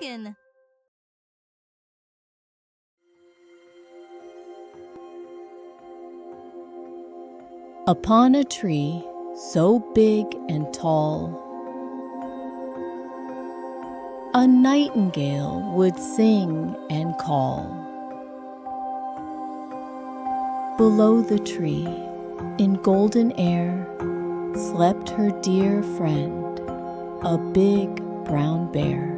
spoken. Upon a tree so big and tall, a nightingale would sing and call. Below the tree, in golden air, slept her dear friend, a big brown bear.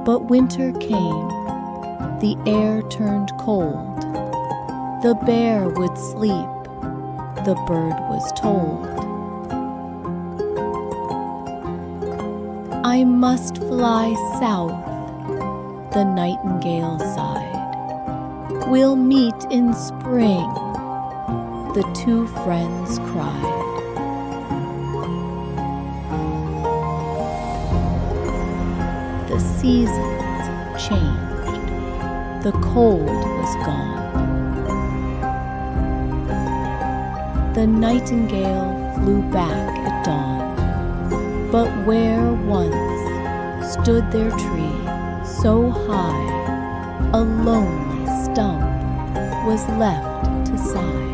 But winter came, the air turned cold. The bear would sleep, the bird was told. I must fly south, the nightingale sighed. We'll meet in spring, the two friends cried. The seasons changed, the cold was gone. The nightingale flew back at dawn, but where once stood their tree so high, a lonely stump was left to sigh.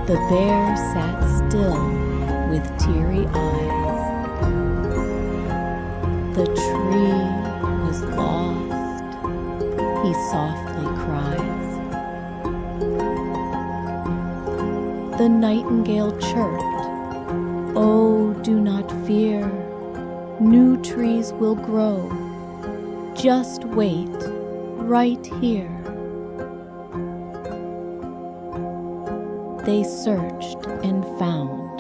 The bear sat still with teary eyes. The tree was lost, he softly cries. The nightingale chirped, "Oh, do not fear, new trees will grow. Just wait right here." They searched and found,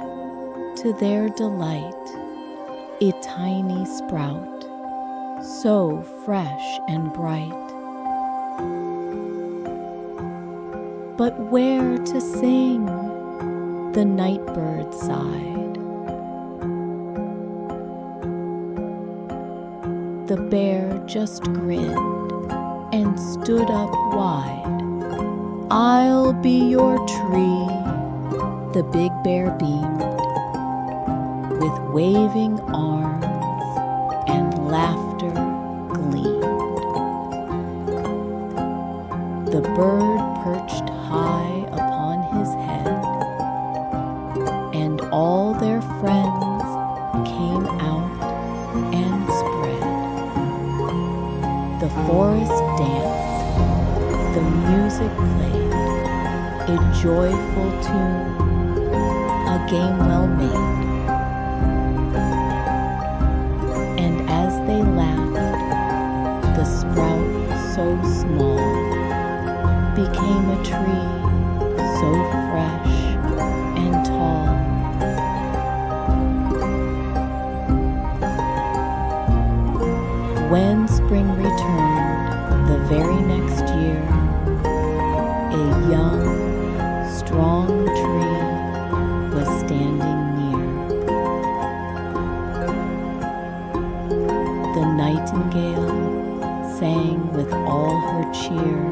to their delight, a tiny sprout, so fresh and bright. But where to sing? The nightbird sighed. The bear just grinned and stood up wide. "I'll be your tree," the big bear beamed, with waving arms and laughter gleamed. The bird perched high upon his head, and all their friends came out and spread. The forest danced, the music played, a joyful tune, a game well made. And as they laughed, the sprout so small became a tree so fresh and tall. When spring returned the very next year, a young, strong tree was standing near. The nightingale sang with all her cheer,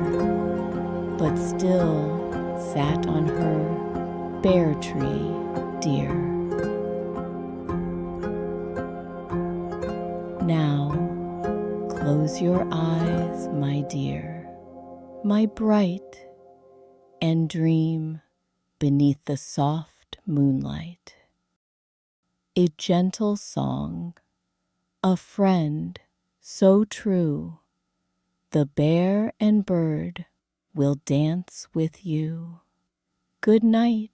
but still sat on her bare tree dear. Now, close your eyes, my dear, my bright, and dream beneath the soft moonlight. A gentle song, a friend so true, the bear and bird will dance with you. Good night.